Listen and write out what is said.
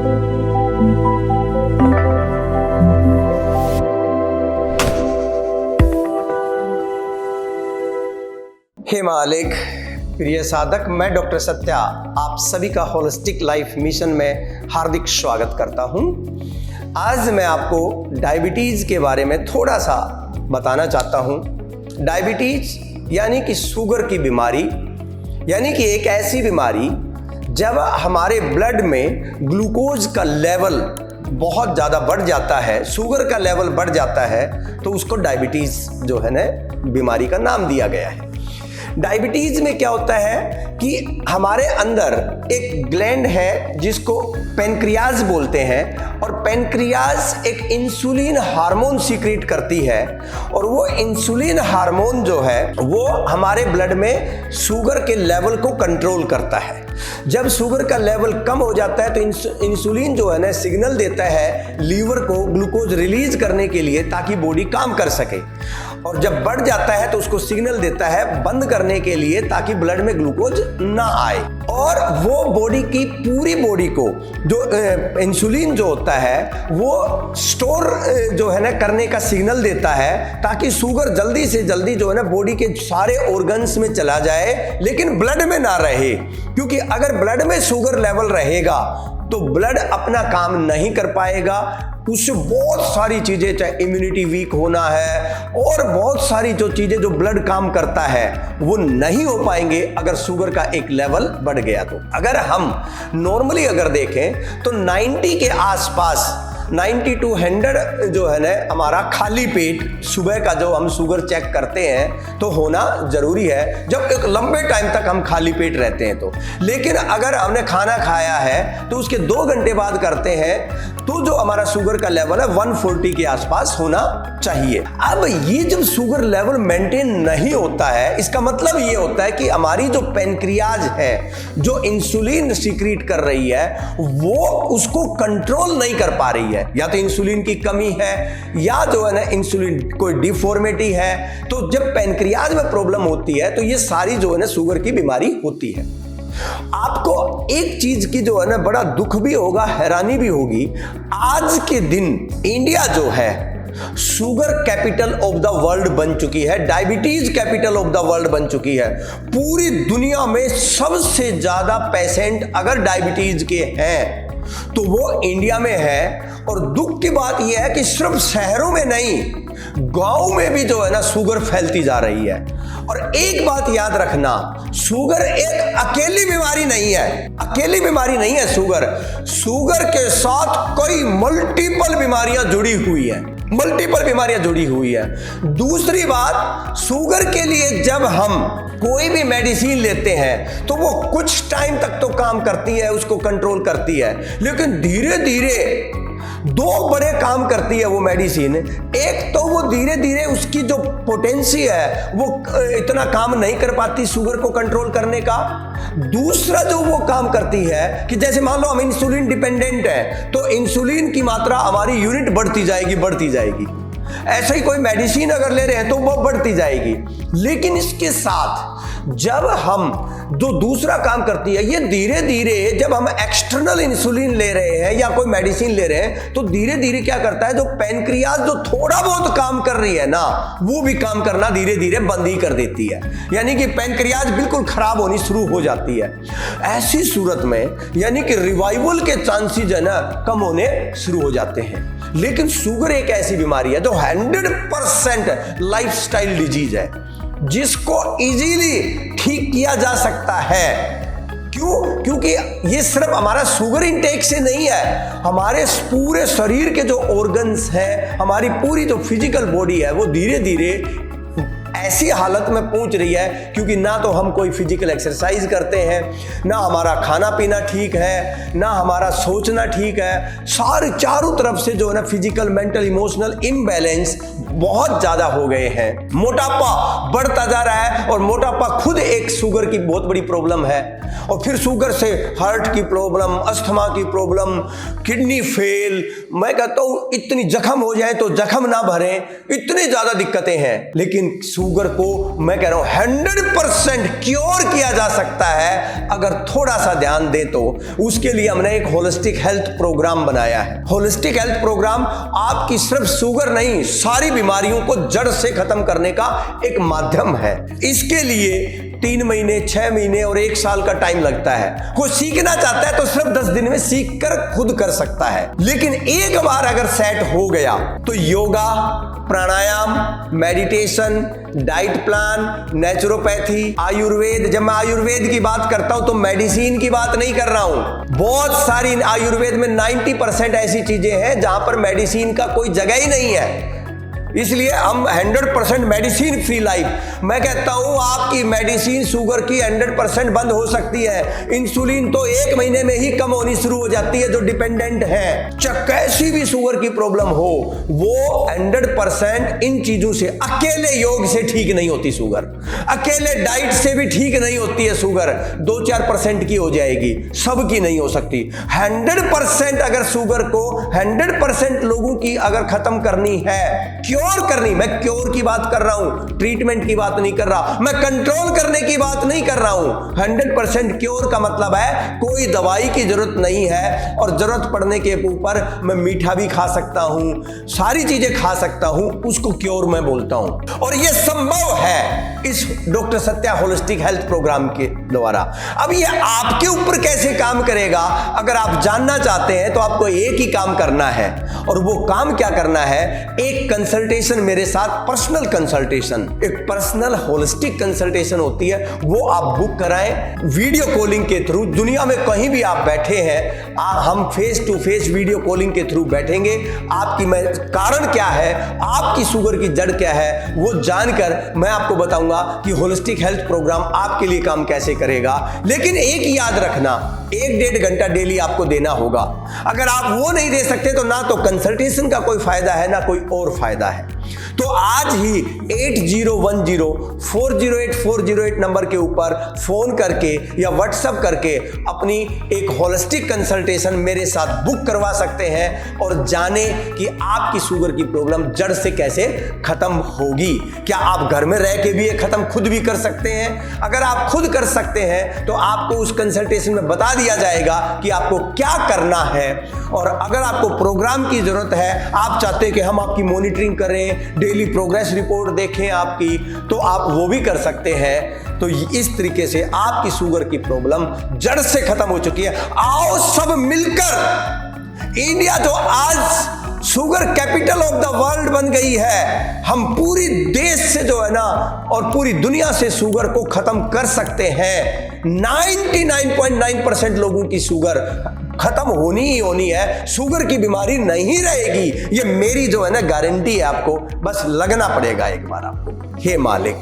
हे मालिक, प्रिय साधक, मैं डॉक्टर सत्या आप सभी का होलिस्टिक लाइफ मिशन में हार्दिक स्वागत करता हूं। आज मैं आपको डायबिटीज़ के बारे में थोड़ा सा बताना चाहता हूं। डायबिटीज़ यानी कि शुगर की बीमारी, यानी कि एक ऐसी बीमारी जब हमारे ब्लड में ग्लूकोज का लेवल बहुत ज़्यादा बढ़ जाता है, शुगर का लेवल बढ़ जाता है, तो उसको डायबिटीज़ जो है ना बीमारी का नाम दिया गया है। डायबिटीज में क्या होता है कि हमारे अंदर एक ग्लैंड है जिसको पैनक्रियाज बोलते हैं, और पैनक्रियाज एक इंसुलिन हार्मोन सीक्रेट करती है, और वो इंसुलिन हार्मोन जो है वो हमारे ब्लड में शुगर के लेवल को कंट्रोल करता है। जब शुगर का लेवल कम हो जाता है तो इंसुलिन जो है ना सिग्नल देता है लीवर को ग्लूकोज रिलीज करने के लिए, ताकि बॉडी काम कर सके, और जब बढ़ जाता है तो उसको सिग्नल देता है बंद करने के लिए, ताकि ब्लड में ग्लूकोज ना आए। और वो बॉडी की पूरी बॉडी को जो इंसुलिन जो होता है वो स्टोर जो है ना करने का सिग्नल देता है, ताकि शुगर जल्दी से जल्दी जो है ना बॉडी के सारे ऑर्गन्स में चला जाए, लेकिन ब्लड में ना रहे। क्योंकि अगर ब्लड में शुगर लेवल रहेगा तो ब्लड अपना काम नहीं कर पाएगा, उससे बहुत सारी चीजें, चाहे इम्यूनिटी वीक होना है और बहुत सारी जो चीजें जो ब्लड काम करता है वो नहीं हो पाएंगे अगर शुगर का एक लेवल बढ़ गया तो। अगर हम नॉर्मली अगर देखें तो 90 के आसपास, 90 to 100 जो है ना हमारा खाली पेट सुबह का जो हम शुगर चेक करते हैं तो होना जरूरी है, जब एक लंबे टाइम तक हम खाली पेट रहते हैं तो। लेकिन अगर हमने खाना खाया है तो उसके 2 घंटे बाद करते हैं तो जो हमारा शुगर का लेवल है 140 के आसपास होना चाहिए। अब ये जब शुगर लेवल मेंटेन नहीं होता है, इसका मतलब ये होता है कि हमारी जो पैनक्रियाज है जो इंसुलिन सीक्रेट कर रही है वो उसको कंट्रोल नहीं कर पा रही है, या तो इंसुलिन की कमी है या जो है ना इंसुलिन कोई डिफॉर्मिटी है। तो जब पैनक्रियाज में प्रॉब्लम होती है तो ये सारी जो है ना शुगर की बीमारी होती है। आपको एक चीज की जो है ना बड़ा दुख भी होगा, हैरानी भी होगी, आज के दिन इंडिया जो है sugar capital of the world बन चुकी है, diabetes capital of the world बन चुकी है। पूरी दुनिया में सबसे ज्यादा पेशेंट अगर डायबिटीज के हैं तो वो इंडिया में है। और दुख की बात यह है कि सिर्फ शहरों में नहीं, गांव में भी जो है ना शुगर फैलती जा रही है। और एक बात याद रखना, शुगर एक अकेली बीमारी नहीं है, अकेली बीमारी नहीं है शुगर। शुगर के साथ कई मल्टीपल बीमारियां जुड़ी हुई है, मल्टीपल बीमारियां जुड़ी हुई है। दूसरी बात, शुगर के लिए जब हम कोई भी मेडिसिन लेते हैं तो वो कुछ टाइम तक तो काम करती है, उसको कंट्रोल करती है, लेकिन धीरे धीरे 2 बड़े काम करती है वो मेडिसिन। एक तो वो धीरे धीरे उसकी जो पोटेंसी है वो इतना काम नहीं कर पाती शुगर को कंट्रोल करने का। दूसरा जो वो काम करती है कि जैसे मान लो हम इंसुलिन डिपेंडेंट है तो इंसुलिन की मात्रा हमारी यूनिट बढ़ती जाएगी, बढ़ती जाएगी। ऐसे ही कोई मेडिसिन अगर ले रहे हैं तो वो बढ़ती जाएगी। लेकिन इसके साथ जब हम जो दूसरा काम करती है, ये धीरे धीरे जब हम एक्सटर्नल इंसुलिन ले रहे हैं या कोई मेडिसिन ले रहे हैं तो धीरे धीरे क्या करता है, जो पैनक्रियाज जो थोड़ा बहुत काम कर रही है ना वो भी काम करना धीरे धीरे बंद ही कर देती है, यानी कि पैनक्रियाज बिल्कुल खराब होनी शुरू हो जाती है। ऐसी सूरत में यानी कि रिवाइवल के चांसेस है ना कम होने शुरू हो जाते हैं। लेकिन शुगर एक ऐसी बीमारी है जो 100% लाइफस्टाइल डिजीज है, जिसको इजीली ठीक किया जा सकता है। क्यों? क्योंकि ये सिर्फ हमारा शुगर इंटेक से नहीं है, हमारे पूरे शरीर के जो ऑर्गन्स हैं, हमारी पूरी जो फिजिकल बॉडी है वो धीरे धीरे ऐसी हालत में पहुंच रही है क्योंकि ना तो हम कोई फिजिकल एक्सरसाइज करते हैं, ना हमारा खाना पीना ठीक है, ना हमारा सोचना ठीक है। सारे चारों तरफ से जो है ना फिजिकल, मेंटल, इमोशनल इम्बैलेंस बहुत ज्यादा हो गए हैं। मोटापा बढ़ता जा रहा है और मोटापा खुद एक शुगर की बहुत बड़ी प्रॉब्लम है। और फिर शुगर से हार्ट की प्रॉब्लम, अस्थमा की प्रॉब्लम, किडनी फेल, मैं कहता हूं इतनी जख्म हो जाए तो जख्म ना भरे, इतनी ज्यादा दिक्कतें हैं। लेकिन शुगर को मैं कह रहा हूं 100% क्योर किया जा सकता है अगर थोड़ा सा ध्यान दे तो। उसके लिए हमने एक होलिस्टिक हेल्थ प्रोग्राम बनाया है। होलिस्टिक हेल्थ प्रोग्राम आपकी सिर्फ शुगर नहीं, सारी बीमारियों को जड़ से खत्म करने का एक माध्यम है। इसके लिए 3 महीने, 6 महीने और 1 साल का टाइम लगता है। कोई सीखना चाहता है तो सिर्फ 10 दिन में सीख कर खुद कर सकता है। लेकिन एक बार अगर सेट हो गया तो yoga, pranayama, meditation, diet plan, naturopathy, Ayurveda, जब मैं आयुर्वेद की बात करता हूं तो मेडिसिन की बात नहीं कर रहा हूं। बहुत सारी आयुर्वेद में 90% ऐसी चीजें हैं जहां पर मेडिसिन का कोई जगह ही नहीं है। इसलिए हम 100% मेडिसिन फ्री लाइफ। मैं कहता हूं आपकी मेडिसिन शुगर की 100% बंद हो सकती है। इंसुलिन तो 1 महीने में ही कम होनी शुरू हो जाती है जो डिपेंडेंट है। कैसी भी शुगर की प्रॉब्लम हो वो 100% इन चीजों से, अकेले योग से ठीक नहीं होती शुगर, अकेले डाइट से भी ठीक नहीं होती है शुगर। 2-4% की हो जाएगी, सबकी नहीं हो सकती। 100% अगर शुगर को 100% लोगों की अगर खत्म करनी है, क्योर करनी, मैं क्योर की बात कर रहा हूं, ट्रीटमेंट की बात नहीं कर रहा, मैं कंट्रोल करने की बात नहीं कर रहा हूं। 100% क्योर का मतलब है कोई दवाई की जरूरत नहीं है और जरूरत पड़ने के ऊपर मैं मीठा भी खा सकता हूं, सारी चीजें खा सकता हूं, उसको क्योर मैं बोलता हूं। और यह संभव है इस doctor Satya holistic health programme के द्वारा। अब ये आपके ऊपर कैसे काम करेगा, अगर आप जानना चाहते हैं तो आपको एक ही काम करना है। और वो काम क्या करना है, एक कंसल्टेशन मेरे साथ, पर्सनल कंसल्टेशन, एक पर्सनल होलिस्टिक कंसल्टेशन होती है, वो आप बुक कराएं वीडियो कॉलिंग के थ्रू। दुनिया में कहीं भी आप बैठे हैं, हम face to face video calling के थ्रू बैठेंगे। आपकी मैं कारण क्या है, आपकी शुगर की जड़ क्या है, वो जानकर मैं आपको बताऊंगा कि होलिस्टिक हेल्थ प्रोग्राम आपके लिए काम कैसे करेगा। लेकिन एक याद रखना, 1-1.5 घंटा डेली आपको देना होगा। अगर आप वो नहीं दे सकते तो ना तो कंसल्टेशन का कोई फायदा है ना कोई और फायदा है। तो आज ही 8010408408 नंबर के ऊपर फोन करके या व्हाट्सएप करके अपनी एक होलिस्टिक कंसल्टेशन मेरे साथ बुक करवा सकते हैं और जाने कि आपकी शुगर की प्रॉब्लम जड़ से कैसे खत्म होगी। क्या आप घर में रह के भी ये खत्म खुद भी कर सकते हैं? अगर आप खुद कर सकते हैं तो आपको उस कंसल्टेशन में बता दिया जाएगा कि आपको क्या करना है। और अगर आपको प्रोग्राम की जरूरत है, आप चाहते हैं कि हम आपकी मॉनिटरिंग करें, डेली प्रोग्रेस रिपोर्ट देखें आपकी, तो आप वो भी कर सकते हैं। तो इस तरीके से आपकी शुगर की प्रॉब्लम जड़ से खत्म हो चुकी है। आओ सब मिलकर, इंडिया जो आज sugar capital of the world बन गई है, हम पूरी देश से जो है ना और पूरी दुनिया से शुगर को खत्म कर सकते हैं। 99.9% लोगों की शुगर खत्म होनी ही होनी है, शुगर की बीमारी नहीं रहेगी। ये मेरी जो है ना गारंटी है, आपको बस लगना पड़ेगा एक बार आपको। हे मालिक।